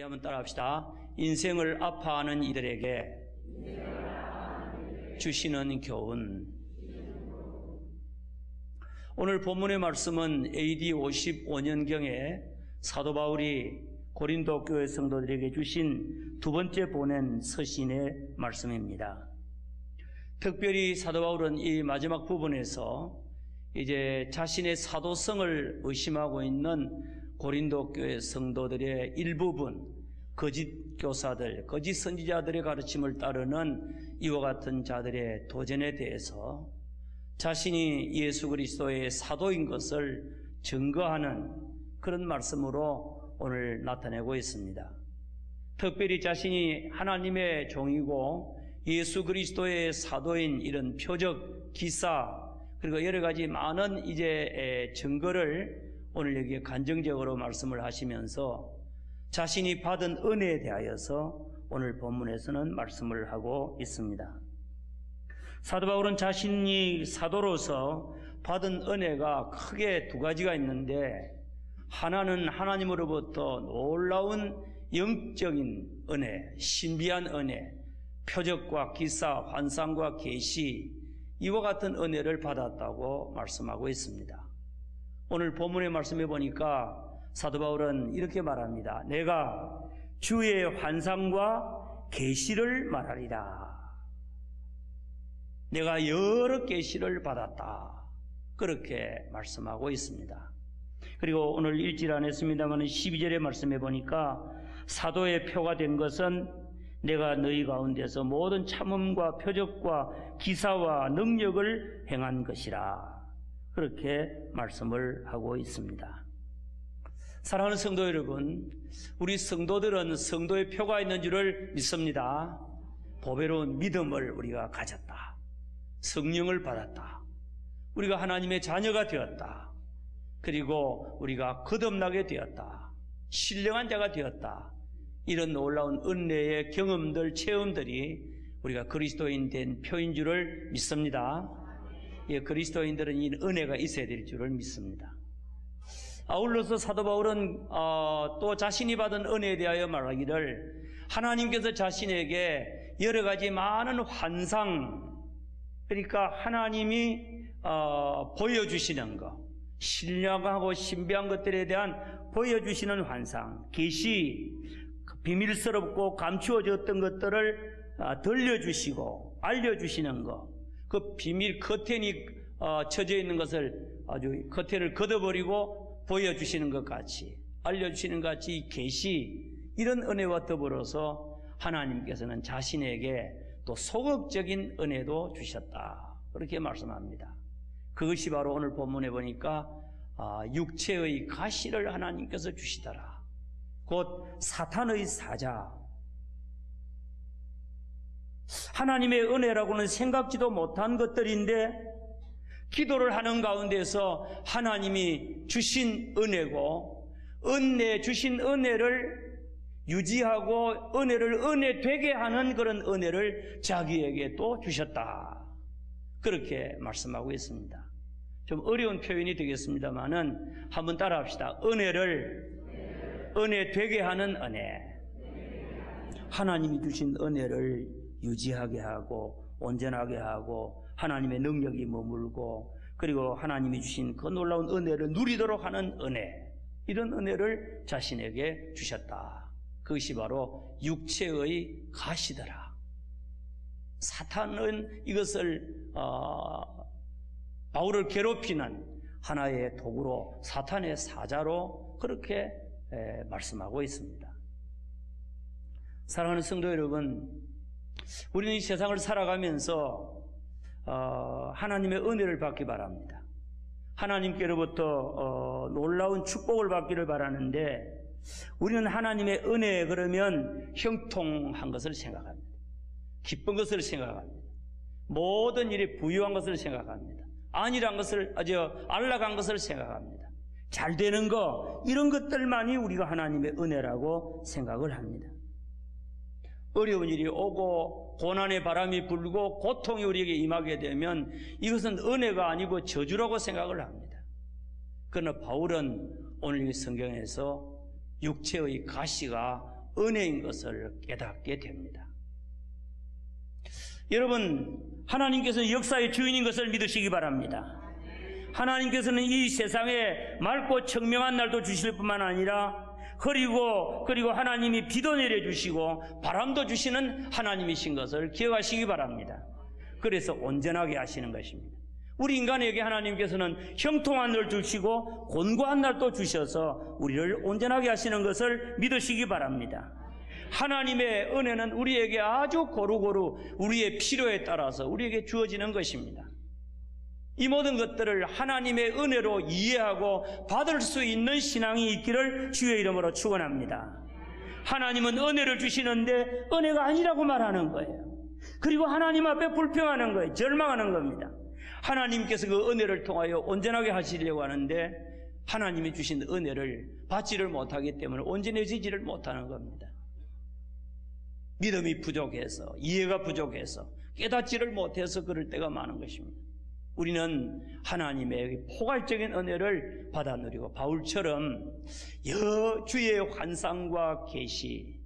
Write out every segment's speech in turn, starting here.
한번 따라합시다. 인생을 아파하는 이들에게 주시는 교훈. 오늘 본문의 말씀은 AD 55년경에 사도 바울이 고린도 교회 성도들에게 주신 두 번째 보낸 서신의 말씀입니다. 특별히 사도 바울은 이 마지막 부분에서 이제 자신의 사도성을 의심하고 있는 고린도 교회 성도들의 일부분, 거짓 교사들, 거짓 선지자들의 가르침을 따르는 이와 같은 자들의 도전에 대해서 자신이 예수 그리스도의 사도인 것을 증거하는 그런 말씀으로 오늘 나타내고 있습니다. 특별히 자신이 하나님의 종이고 예수 그리스도의 사도인 이런 표적, 기사, 그리고 여러 가지 많은 이제 증거를 오늘 여기에 간증적으로 말씀을 하시면서 자신이 받은 은혜에 대하여서 오늘 본문에서는 말씀을 하고 있습니다. 사도 바울은 자신이 사도로서 받은 은혜가 크게 두 가지가 있는데, 하나는 하나님으로부터 놀라운 영적인 은혜, 신비한 은혜, 표적과 기사, 환상과 계시, 이와 같은 은혜를 받았다고 말씀하고 있습니다. 오늘 본문의 말씀해 보니까 사도 바울은 이렇게 말합니다. 내가 주의 환상과 계시를 말하리라. 내가 여러 계시를 받았다. 그렇게 말씀하고 있습니다. 그리고 오늘 읽질 않았습니다만 12절의 말씀해 보니까 사도의 표가 된 것은 내가 너희 가운데서 모든 참음과 표적과 기사와 능력을 행한 것이라. 그렇게 말씀을 하고 있습니다. 사랑하는 성도 여러분, 우리 성도들은 성도의 표가 있는 줄을 믿습니다. 보배로운 믿음을 우리가 가졌다. 성령을 받았다. 우리가 하나님의 자녀가 되었다. 그리고 우리가 거듭나게 되었다. 신령한 자가 되었다. 이런 놀라운 은혜의 경험들, 체험들이 우리가 그리스도인 된 표인 줄을 믿습니다. 예, 그리스도인들은 이 은혜가 있어야 될 줄을 믿습니다. 아울러서 사도 바울은 또 자신이 받은 은혜에 대하여 말하기를, 하나님께서 자신에게 여러 가지 많은 환상, 그러니까 하나님이 보여주시는 것, 신령하고 신비한 것들에 대한 보여주시는 환상, 계시, 비밀스럽고 감추어졌던 것들을 들려주시고 알려주시는 것, 그 비밀 커튼이 쳐져 있는 것을 아주 커튼을 걷어버리고 보여주시는 것 같이, 알려주시는 것 같이 이 계시, 이런 은혜와 더불어서 하나님께서는 자신에게 또 소극적인 은혜도 주셨다. 그렇게 말씀합니다. 그것이 바로 오늘 본문에 보니까 육체의 가시를 하나님께서 주시더라. 곧 사탄의 사자, 하나님의 은혜라고는 생각지도 못한 것들인데 기도를 하는 가운데서 하나님이 주신 은혜고, 은혜 주신 은혜를 유지하고 은혜를 은혜 되게 하는 그런 은혜를 자기에게 또 주셨다. 그렇게 말씀하고 있습니다. 좀 어려운 표현이 되겠습니다만은 한번 따라합시다. 은혜를 은혜 되게 하는 은혜. 하나님이 주신 은혜를 유지하게 하고 온전하게 하고 하나님의 능력이 머물고, 그리고 하나님이 주신 그 놀라운 은혜를 누리도록 하는 은혜, 이런 은혜를 자신에게 주셨다. 그것이 바로 육체의 가시더라. 사탄은 이것을 바울을 괴롭히는 하나의 도구로, 사탄의 사자로 그렇게 말씀하고 있습니다. 사랑하는 성도 여러분, 우리는 이 세상을 살아가면서 하나님의 은혜를 받기 바랍니다. 하나님께로부터 놀라운 축복을 받기를 바라는데, 우리는 하나님의 은혜 그러면 형통한 것을 생각합니다. 기쁜 것을 생각합니다. 모든 일이 부유한 것을 생각합니다. 안일한 것을, 아주 안락한 것을 생각합니다. 잘 되는 거, 이런 것들만이 우리가 하나님의 은혜라고 생각을 합니다. 어려운 일이 오고 고난의 바람이 불고 고통이 우리에게 임하게 되면 이것은 은혜가 아니고 저주라고 생각을 합니다. 그러나 바울은 오늘 이 성경에서 육체의 가시가 은혜인 것을 깨닫게 됩니다. 여러분, 하나님께서는 역사의 주인인 것을 믿으시기 바랍니다. 하나님께서는 이 세상에 맑고 청명한 날도 주실 뿐만 아니라 그리고 하나님이 비도 내려주시고 바람도 주시는 하나님이신 것을 기억하시기 바랍니다. 그래서 온전하게 하시는 것입니다. 우리 인간에게 하나님께서는 형통한 날 주시고 곤고한 날도 주셔서 우리를 온전하게 하시는 것을 믿으시기 바랍니다. 하나님의 은혜는 우리에게 아주 고루고루 우리의 필요에 따라서 우리에게 주어지는 것입니다. 이 모든 것들을 하나님의 은혜로 이해하고 받을 수 있는 신앙이 있기를 주의 이름으로 축원합니다. 하나님은 은혜를 주시는데 은혜가 아니라고 말하는 거예요. 그리고 하나님 앞에 불평하는 거예요. 절망하는 겁니다. 하나님께서 그 은혜를 통하여 온전하게 하시려고 하는데 하나님이 주신 은혜를 받지를 못하기 때문에 온전해지지를 못하는 겁니다. 믿음이 부족해서, 이해가 부족해서, 깨닫지를 못해서 그럴 때가 많은 것입니다. 우리는 하나님의 포괄적인 은혜를 받아 누리고 바울처럼 주의 환상과 계시,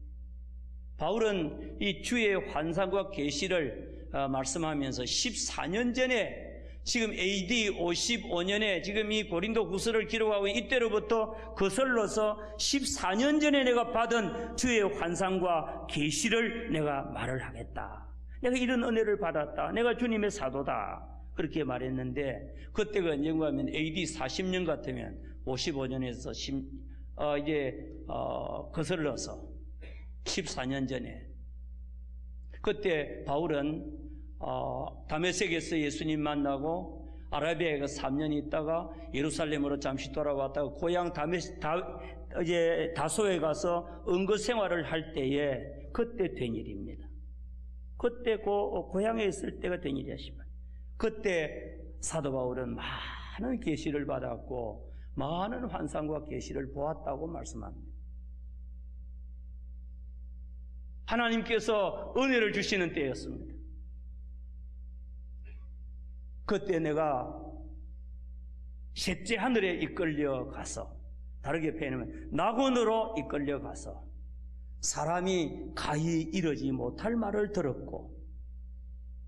바울은 이 주의 환상과 계시를 말씀하면서 14년 전에 지금 AD 55년에 지금 이 고린도 후서를 기록하고 이때로부터 거슬러서 14년 전에 내가 받은 주의 환상과 계시를 내가 말을 하겠다. 내가 이런 은혜를 받았다. 내가 주님의 사도다. 그렇게 말했는데 그때가 언젠가 하면 AD 40년 같으면 55년에서 거슬러서 14년 전에 그때 바울은 다메섹에서 예수님 만나고 아라비아에 3년 있다가 예루살렘으로 잠시 돌아왔다가 고향 다소에 가서 은거 생활을 할 때에 그때 된 일입니다. 그때 고향에 있을 때가 된 일이야. 그때 사도 바울은 많은 계시를 받았고 많은 환상과 계시를 보았다고 말씀합니다. 하나님께서 은혜를 주시는 때였습니다. 그때 내가 셋째 하늘에 이끌려 가서, 다르게 표현하면 낙원으로 이끌려 가서 사람이 가히 이르지 못할 말을 들었고,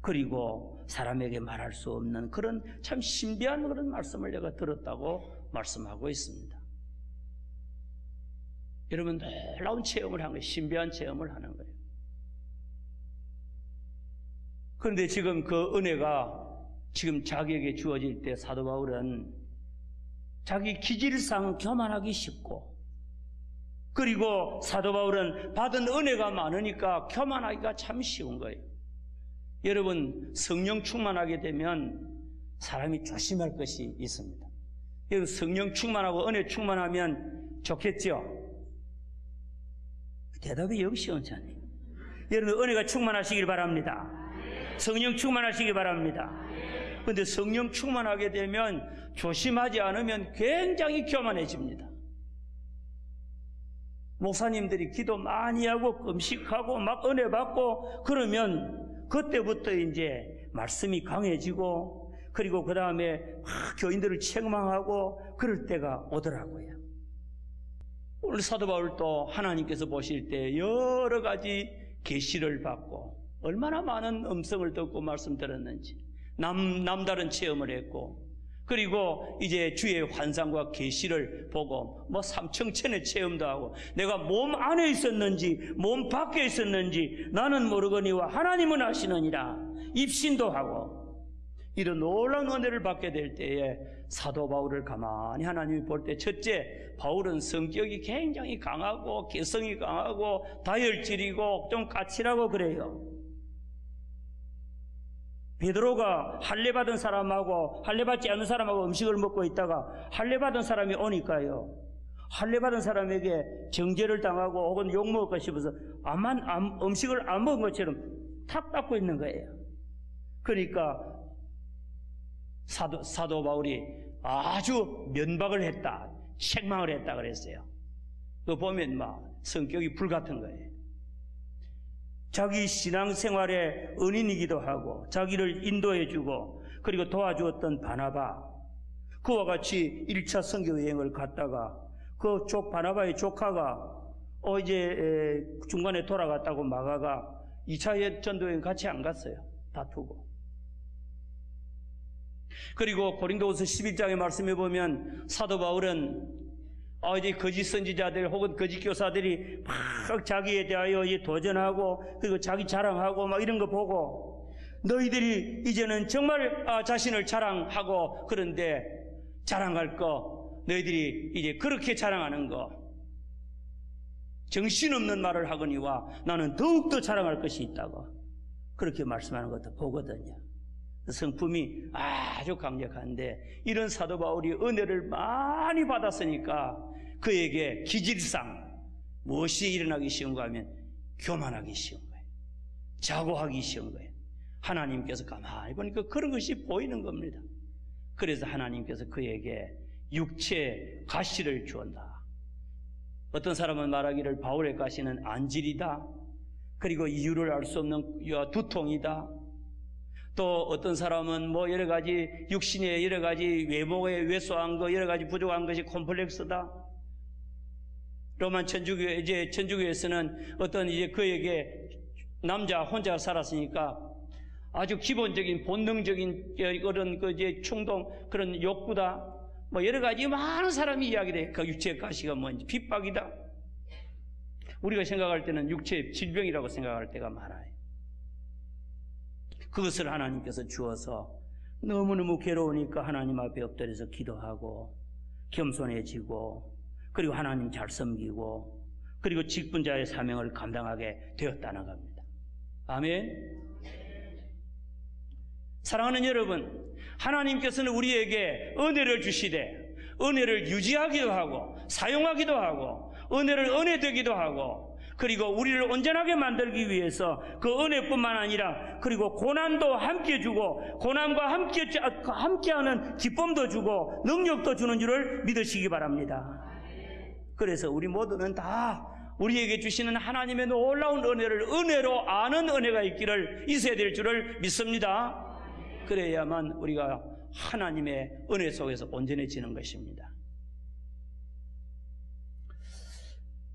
그리고 사람에게 말할 수 없는 그런 참 신비한 그런 말씀을 내가 들었다고 말씀하고 있습니다. 여러분, 놀라운 체험을 한 거예요. 신비한 체험을 하는 거예요. 그런데 지금 그 은혜가 지금 자기에게 주어질 때 사도 바울은 자기 기질상 교만하기 쉽고, 그리고 사도 바울은 받은 은혜가 많으니까 교만하기가 참 쉬운 거예요. 여러분, 성령 충만하게 되면 사람이 조심할 것이 있습니다. 여러분, 성령 충만하고 은혜 충만하면 좋겠죠? 대답이 영 시원찮네요. 여러분, 은혜가 충만하시길 바랍니다. 성령 충만하시기 바랍니다. 그런데 성령 충만하게 되면 조심하지 않으면 굉장히 교만해집니다. 목사님들이 기도 많이 하고 금식하고 막 은혜 받고 그러면 그때부터 이제 말씀이 강해지고, 그리고 그 다음에 교인들을 책망하고 그럴 때가 오더라고요. 오늘 사도 바울도 하나님께서 보실 때 여러 가지 계시를 받고 얼마나 많은 음성을 듣고 말씀 들었는지 남다른 체험을 했고, 그리고 이제 주의 환상과 계시를 보고 뭐 삼청천의 체험도 하고, 내가 몸 안에 있었는지 몸 밖에 있었는지 나는 모르거니와 하나님은 아시느니라 입신도 하고, 이런 놀라운 은혜를 받게 될 때에 사도 바울을 가만히 하나님이 볼 때, 첫째, 바울은 성격이 굉장히 강하고 개성이 강하고 다혈질이고 좀 까칠하고 그래요. 베드로가 할례받은 사람하고 할례받지 않은 사람하고 음식을 먹고 있다가 할례받은 사람이 오니까요, 할례받은 사람에게 정죄를 당하고 혹은 욕먹을까 싶어서 음식을 안 먹은 것처럼 탁 닦고 있는 거예요. 그러니까 사도 바울이 아주 면박을 했다, 책망을 했다 그랬어요. 그거 보면 막 성격이 불같은 거예요. 자기 신앙생활의 은인이기도 하고 자기를 인도해주고 그리고 도와주었던 바나바, 그와 같이 1차 선교 여행을 갔다가 그 바나바의 조카가 이제 중간에 돌아갔다고 마가가 2차 전도여행 같이 안 갔어요. 다투고. 그리고 고린도후서 11장의 말씀에 보면 사도 바울은 이제 거짓 선지자들 혹은 거짓 교사들이 막 자기에 대하여 도전하고 그리고 자기 자랑하고 막 이런 거 보고 너희들이 이제는 정말 자신을 자랑하고 그런데 자랑할 거 너희들이 이제 그렇게 자랑하는 거 정신없는 말을 하거니와 나는 더욱더 자랑할 것이 있다고 그렇게 말씀하는 것도 보거든요. 성품이 아주 강력한데 이런 사도 바울이 은혜를 많이 받았으니까 그에게 기질상 무엇이 일어나기 쉬운가 하면 교만하기 쉬운 거예요. 자고하기 쉬운 거예요. 하나님께서 가만히 보니까 그런 것이 보이는 겁니다. 그래서 하나님께서 그에게 육체 가시를 주었다. 어떤 사람은 말하기를 바울의 가시는 안질이다. 그리고 이유를 알 수 없는 두통이다. 또 어떤 사람은 뭐 여러 가지 육신의 여러 가지 외모에 왜소한 거 여러 가지 부족한 것이 콤플렉스다. 로만 천주교회 이제 천주교에서는 어떤 이제 그에게 남자 혼자 살았으니까 아주 기본적인 본능적인 그런 그 이제 충동 그런 욕구다. 뭐 여러 가지 많은 사람이 이야기를 해. 그 육체의 가시가 뭔지 핍박이다. 우리가 생각할 때는 육체의 질병이라고 생각할 때가 많아요. 그것을 하나님께서 주어서 너무너무 괴로우니까 하나님 앞에 엎드려서 기도하고 겸손해지고 그리고 하나님 잘 섬기고 그리고 직분자의 사명을 감당하게 되었다는 겁니다. 아멘. 사랑하는 여러분, 하나님께서는 우리에게 은혜를 주시되 은혜를 유지하기도 하고 사용하기도 하고 은혜를 은혜되기도 하고 그리고 우리를 온전하게 만들기 위해서 그 은혜뿐만 아니라 그리고 고난도 함께 주고 고난과 함께하는 기쁨도 주고 능력도 주는 줄을 믿으시기 바랍니다. 그래서 우리 모두는 다 우리에게 주시는 하나님의 놀라운 은혜를 은혜로 아는 은혜가 있어야 될 줄을 믿습니다. 그래야만 우리가 하나님의 은혜 속에서 온전해지는 것입니다.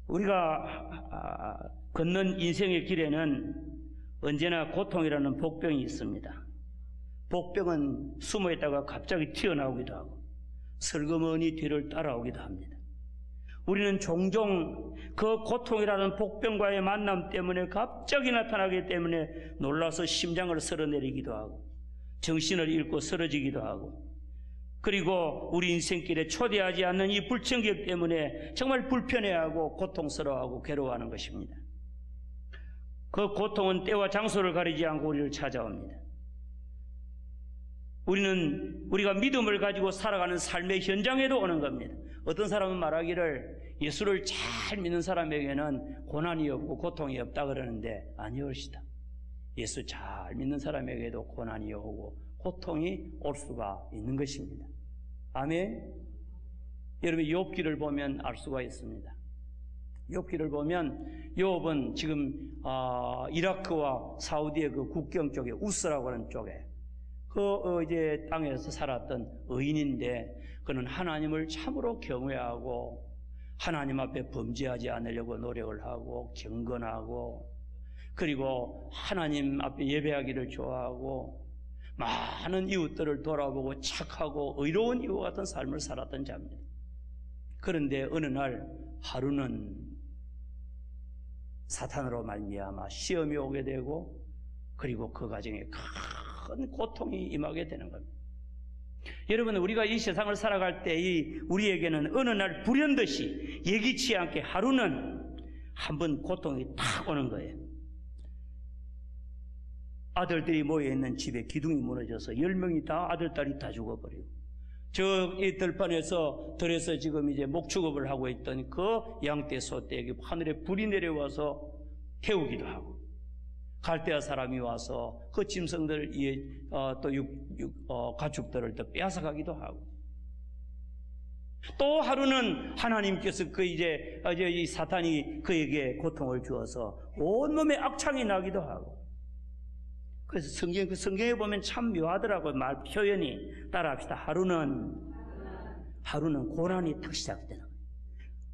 우리가 걷는 인생의 길에는 언제나 고통이라는 복병이 있습니다. 복병은 숨어있다가 갑자기 튀어나오기도 하고 슬그머니 뒤를 따라오기도 합니다. 우리는 종종 그 고통이라는 복병과의 만남 때문에 갑자기 나타나기 때문에 놀라서 심장을 쓸어내리기도 하고 정신을 잃고 쓰러지기도 하고 그리고 우리 인생길에 초대하지 않는 이 불청객 때문에 정말 불편해하고 고통스러워하고 괴로워하는 것입니다. 그 고통은 때와 장소를 가리지 않고 우리를 찾아옵니다. 우리가 믿음을 가지고 살아가는 삶의 현장에도 오는 겁니다. 어떤 사람은 말하기를 예수를 잘 믿는 사람에게는 고난이 없고 고통이 없다 그러는데 아니올시다. 예수 잘 믿는 사람에게도 고난이 오고 고통이 올 수가 있는 것입니다. 아멘. 여러분 욥기를 보면 알 수가 있습니다. 욥기를 보면 욥은 지금 이라크와 사우디의 그 국경 쪽에 우스라고 하는 쪽에 이제 땅에서 살았던 의인인데 그는 하나님을 참으로 경외하고 하나님 앞에 범죄하지 않으려고 노력을 하고 경건하고 그리고 하나님 앞에 예배하기를 좋아하고 많은 이웃들을 돌아보고 착하고 의로운 이와 같은 삶을 살았던 자입니다. 그런데 어느 날 하루는 사탄으로 말미암아 시험이 오게 되고 그리고 그 가정에 큰 고통이 임하게 되는 겁니다. 여러분 우리가 이 세상을 살아갈 때 우리에게는 어느 날 불현듯이 예기치 않게 하루는 한번 고통이 탁 오는 거예요. 아들들이 모여있는 집에 기둥이 무너져서 10명이 다 아들딸이 다 죽어버리고 이 들판에서 들에서 지금 이제 목축업을 하고 있던 그 양떼 소떼에게 하늘에 불이 내려와서 태우기도 하고 갈대아 사람이 와서 그 짐승들 또 가축들을 또 빼앗아가기도 하고 또 하루는 하나님께서 이 사탄이 그에게 고통을 주어서 온몸에 악창이 나기도 하고 그래서 성경에 보면 참 묘하더라고요. 말 표현이 따라합시다. 하루는 고난이 탁 시작되는 거예요.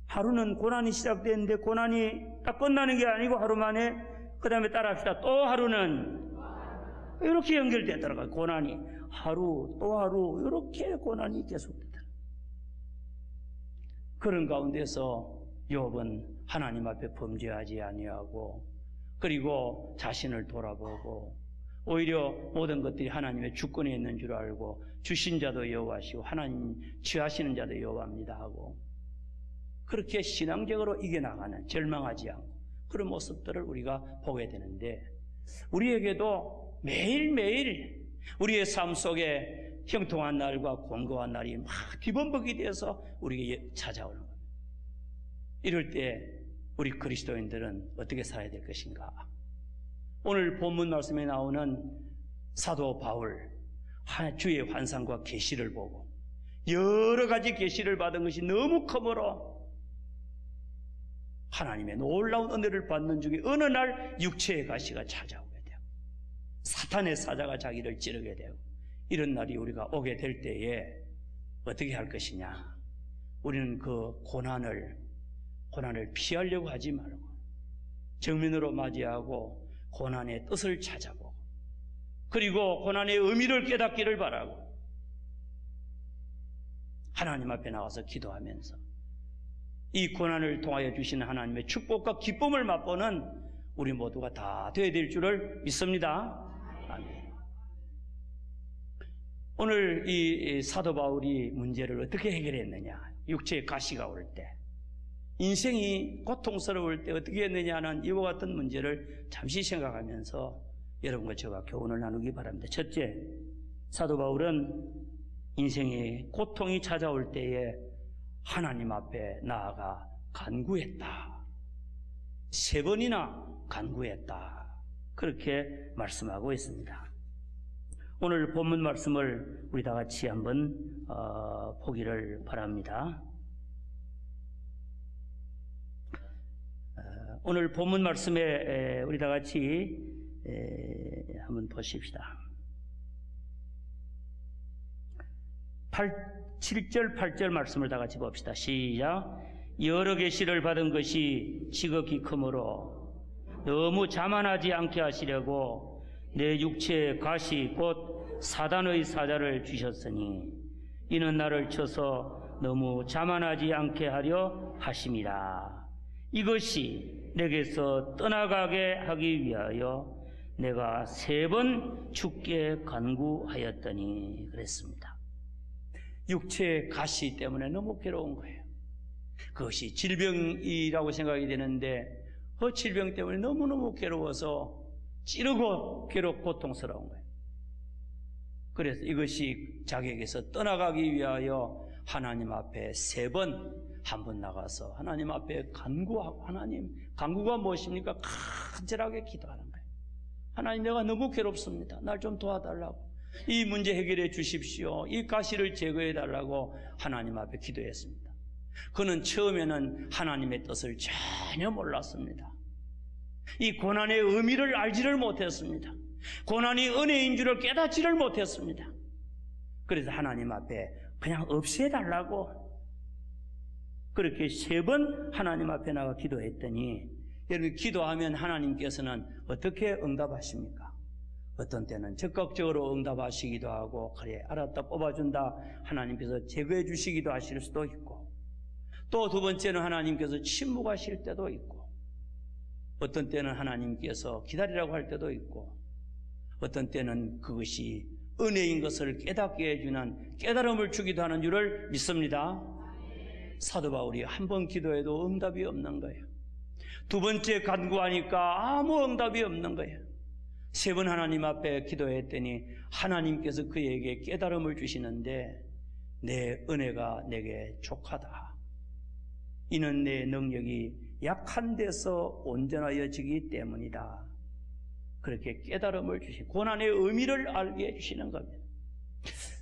하루는 고난이 시작되는데 고난이 딱 끝나는 게 아니고 하루 만에 그 다음에 따라합시다. 또 하루는 이렇게 연결되더라고요. 고난이 하루 또 하루 이렇게 고난이 계속되더라고요. 그런 가운데서 욥은 하나님 앞에 범죄하지 아니하고 그리고 자신을 돌아보고 오히려 모든 것들이 하나님의 주권에 있는 줄 알고 주신 자도 여호와시고 하나님 취하시는 자도 여호와입니다 하고 그렇게 신앙적으로 이겨나가는 절망하지 않고 그런 모습들을 우리가 보게 되는데 우리에게도 매일매일 우리의 삶 속에 형통한 날과 곤고한 날이 막 뒤범벅이 되어서 우리에게 찾아오는 겁니다. 이럴 때 우리 그리스도인들은 어떻게 살아야 될 것인가? 오늘 본문 말씀에 나오는 사도 바울 주의 환상과 계시를 보고 여러 가지 계시를 받은 것이 너무 크므로 하나님의 놀라운 은혜를 받는 중에 어느 날 육체의 가시가 찾아오게 되고 사탄의 사자가 자기를 찌르게 되고 이런 날이 우리가 오게 될 때에 어떻게 할 것이냐? 우리는 그 고난을 피하려고 하지 말고 정면으로 맞이하고 고난의 뜻을 찾아보고 그리고 고난의 의미를 깨닫기를 바라고 하나님 앞에 나가서 기도하면서 이 고난을 통하여 주시는 하나님의 축복과 기쁨을 맛보는 우리 모두가 다 되어야 될 줄을 믿습니다. 아멘. 오늘 이 사도 바울이 문제를 어떻게 해결했느냐? 육체의 가시가 올 때, 인생이 고통스러울 때 어떻게 했느냐는 이와 같은 문제를 잠시 생각하면서 여러분과 저와 교훈을 나누기 바랍니다. 첫째, 사도 바울은 인생의 고통이 찾아올 때에 하나님 앞에 나아가 간구했다. 3번이나 간구했다. 그렇게 말씀하고 있습니다. 오늘 본문 말씀을 우리 다 같이 한번 보기를 바랍니다. 오늘 본문 말씀에 우리 다 같이 한번 보십시다. 7절 8절 말씀을 다 같이 봅시다. 시작. 여러 계시를 받은 것이 지극히 크므로 너무 자만하지 않게 하시려고 내 육체의 가시 곧 사단의 사자를 주셨으니 이는 나를 쳐서 너무 자만하지 않게 하려 하심이라. 이것이 내게서 떠나가게 하기 위하여 내가 3번 주께 간구하였더니 그랬습니다. 육체의 가시 때문에 너무 괴로운 거예요. 그것이 질병이라고 생각이 되는데 그 질병 때문에 너무너무 괴로워서 찌르고 고통스러운 거예요. 그래서 이것이 자기에게서 떠나가기 위하여 하나님 앞에 3번 한 번 나가서 하나님 앞에 간구하고, 하나님, 간구가 무엇입니까? 간절하게 기도하는 거예요. 하나님, 내가 너무 괴롭습니다. 날 좀 도와달라고. 이 문제 해결해 주십시오. 이 가시를 제거해 달라고 하나님 앞에 기도했습니다. 그는 처음에는 하나님의 뜻을 전혀 몰랐습니다. 이 고난의 의미를 알지를 못했습니다. 고난이 은혜인 줄을 깨닫지를 못했습니다. 그래서 하나님 앞에 그냥 없애 달라고 그렇게 3번 하나님 앞에 나가 기도했더니, 여러분, 기도하면 하나님께서는 어떻게 응답하십니까? 어떤 때는 적극적으로 응답하시기도 하고, 그래 알았다 뽑아준다 하나님께서 제거해 주시기도 하실 수도 있고, 또 두 번째는 하나님께서 침묵하실 때도 있고, 어떤 때는 하나님께서 기다리라고 할 때도 있고, 어떤 때는 그것이 은혜인 것을 깨닫게 해주는 깨달음을 주기도 하는 줄을 믿습니다. 사도 바울이 한 번 기도해도 응답이 없는 거예요. 두 번째 간구하니까 아무 응답이 없는 거예요. 3번 하나님 앞에 기도했더니 하나님께서 그에게 깨달음을 주시는데, 내 은혜가 내게 족하다. 이는 내 능력이 약한 데서 온전하여지기 때문이다. 그렇게 깨달음을 주시고 고난의 의미를 알게 해주시는 겁니다.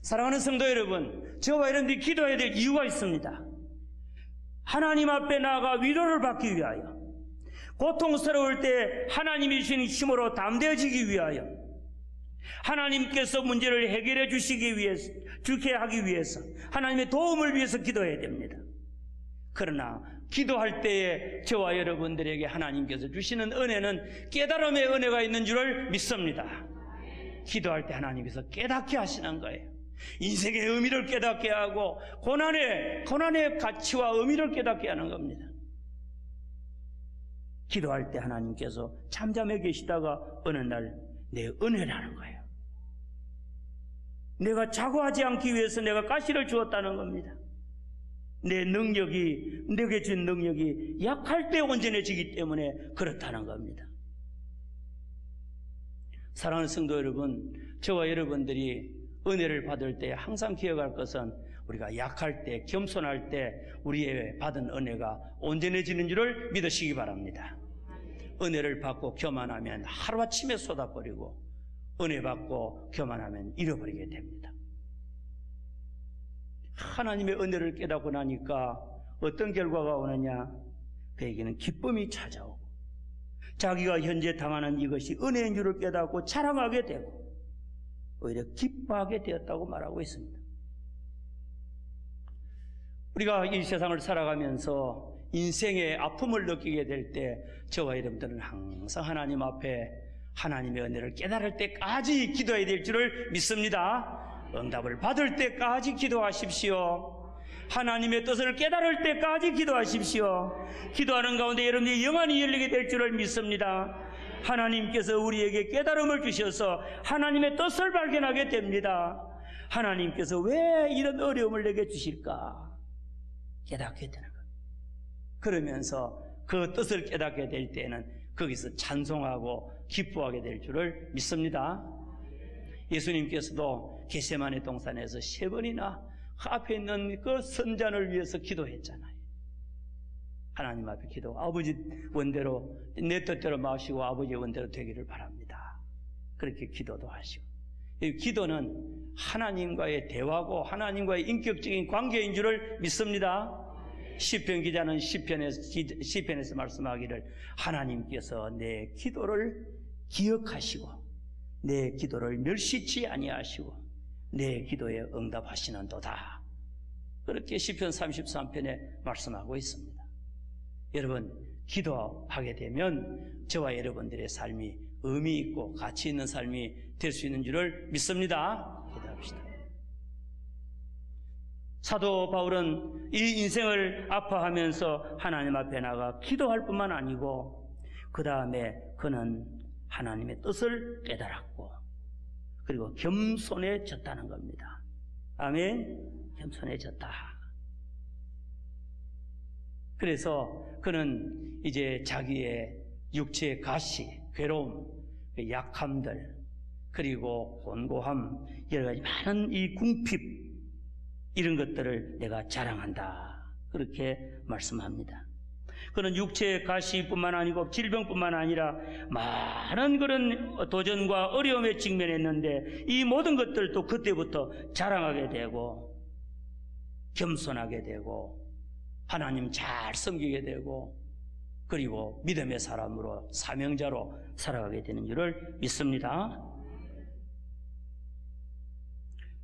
사랑하는 성도 여러분, 저와 여러분들이 기도해야 될 이유가 있습니다. 하나님 앞에 나아가 위로를 받기 위하여, 고통스러울 때 하나님이 주시는 힘으로 담대해지기 위하여, 하나님께서 문제를 해결해 주시기 위해서, 주게 하기 위해서, 하나님의 도움을 위해서 기도해야 됩니다. 그러나 기도할 때에 저와 여러분들에게 하나님께서 주시는 은혜는 깨달음의 은혜가 있는 줄을 믿습니다. 기도할 때 하나님께서 깨닫게 하시는 거예요. 인생의 의미를 깨닫게 하고 고난의 가치와 의미를 깨닫게 하는 겁니다. 기도할 때 하나님께서 잠잠해 계시다가 어느 날 내 은혜라는 거예요. 내가 자고하지 않기 위해서 내가 가시를 주었다는 겁니다. 내 능력이, 내게 준 능력이 약할 때 온전해지기 때문에 그렇다는 겁니다. 사랑하는 성도 여러분, 저와 여러분들이 은혜를 받을 때 항상 기억할 것은 우리가 약할 때, 겸손할 때 우리의 받은 은혜가 온전해지는 줄을 믿으시기 바랍니다. 은혜를 받고 교만하면 하루아침에 쏟아버리고 은혜 받고 교만하면 잃어버리게 됩니다. 하나님의 은혜를 깨닫고 나니까 어떤 결과가 오느냐? 그에게는 기쁨이 찾아오고 자기가 현재 당하는 이것이 은혜인 줄을 깨닫고 자랑하게 되고 오히려 기뻐하게 되었다고 말하고 있습니다. 우리가 이 세상을 살아가면서 인생의 아픔을 느끼게 될 때 저와 여러분들은 항상 하나님 앞에 하나님의 은혜를 깨달을 때까지 기도해야 될 줄을 믿습니다. 응답을 받을 때까지 기도하십시오. 하나님의 뜻을 깨달을 때까지 기도하십시오. 기도하는 가운데 여러분의 영안이 열리게 될 줄을 믿습니다. 하나님께서 우리에게 깨달음을 주셔서 하나님의 뜻을 발견하게 됩니다. 하나님께서 왜 이런 어려움을 내게 주실까? 깨닫게 되는 것. 그러면서 그 뜻을 깨닫게 될 때는 거기서 찬송하고 기뻐하게 될 줄을 믿습니다. 예수님께서도 겟세마네 동산에서 3번이나 앞에 있는 그 선잔을 위해서 기도했잖아요. 하나님 앞에 기도, 아버지 원대로 내 뜻대로 마시고 아버지 원대로 되기를 바랍니다. 그렇게 기도도 하시고, 이 기도는 하나님과의 대화고 하나님과의 인격적인 관계인 줄을 믿습니다. 시편 기자는 시편에서 말씀하기를 하나님께서 내 기도를 기억하시고 내 기도를 멸시치 아니하시고 내 기도에 응답하시는도다. 그렇게 시편 33편에 말씀하고 있습니다. 여러분, 기도하게 되면 저와 여러분들의 삶이 의미 있고 가치 있는 삶이 될 수 있는 줄을 믿습니다. 기도합시다. 사도 바울은 이 인생을 아파하면서 하나님 앞에 나가 기도할 뿐만 아니고 그 다음에 그는 하나님의 뜻을 깨달았고 그리고 겸손해졌다는 겁니다. 아멘. 겸손해졌다. 그래서 그는 이제 자기의 육체의 가시, 괴로움, 약함들, 그리고 곤고함, 여러 가지 많은 이 궁핍, 이런 것들을 내가 자랑한다. 그렇게 말씀합니다. 그는 육체의 가시뿐만 아니고 질병뿐만 아니라 많은 그런 도전과 어려움에 직면했는데 이 모든 것들도 그때부터 자랑하게 되고 겸손하게 되고 하나님 잘 섬기게 되고 그리고 믿음의 사람으로 사명자로 살아가게 되는 줄을 믿습니다.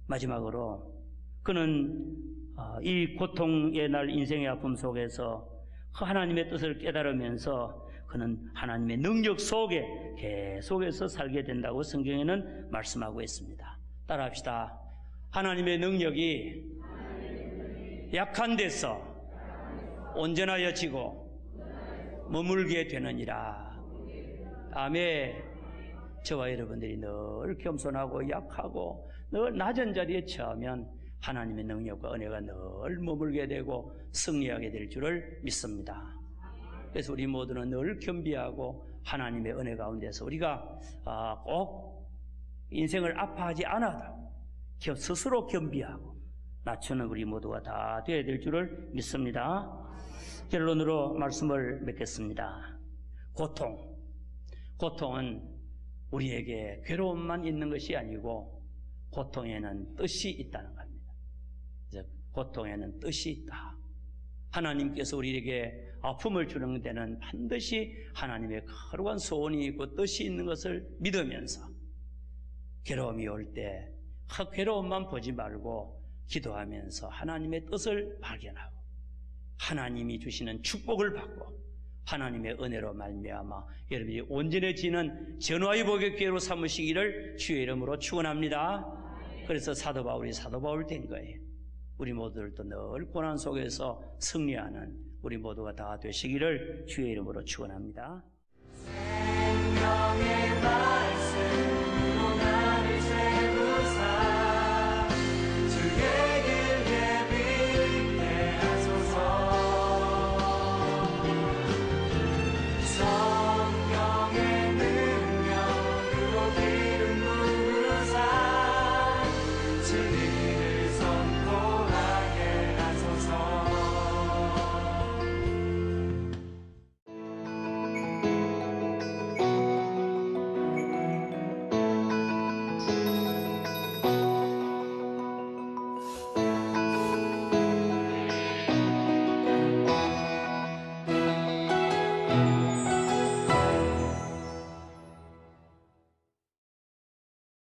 마지막으로 그는 이 고통의 날 인생의 아픔 속에서 하나님의 뜻을 깨달으면서 그는 하나님의 능력 속에 계속해서 살게 된다고 성경에는 말씀하고 있습니다. 따라합시다. 하나님의 능력이 약한 데서 온전하여지고 머물게 되느니라. 아멘. 저와 여러분들이 늘 겸손하고 약하고 늘 낮은 자리에 처하면 하나님의 능력과 은혜가 늘 머물게 되고 승리하게 될 줄을 믿습니다. 그래서 우리 모두는 늘 겸비하고 하나님의 은혜 가운데서 우리가 꼭 인생을 아파하지 않아도 스스로 겸비하고 낮추는 우리 모두가 다 되어야 될 줄을 믿습니다. 결론으로 말씀을 맺겠습니다. 고통은 우리에게 괴로움만 있는 것이 아니고 고통에는 뜻이 있다는 겁니다. 고통에는 뜻이 있다. 하나님께서 우리에게 아픔을 주는 데는 반드시 하나님의 거룩한 소원이 있고 뜻이 있는 것을 믿으면서 괴로움이 올 때 괴로움만 보지 말고 기도하면서 하나님의 뜻을 발견하고 하나님이 주시는 축복을 받고 하나님의 은혜로 말미암아 여러분이 온전해지는 전화의 복의 삼으시기를 주의 이름으로 축원합니다. 그래서 사도 바울이 사도 바울 된 거예요. 우리 모두들도 늘 고난 속에서 승리하는 우리 모두가 다 되시기를 주의 이름으로 축원합니다.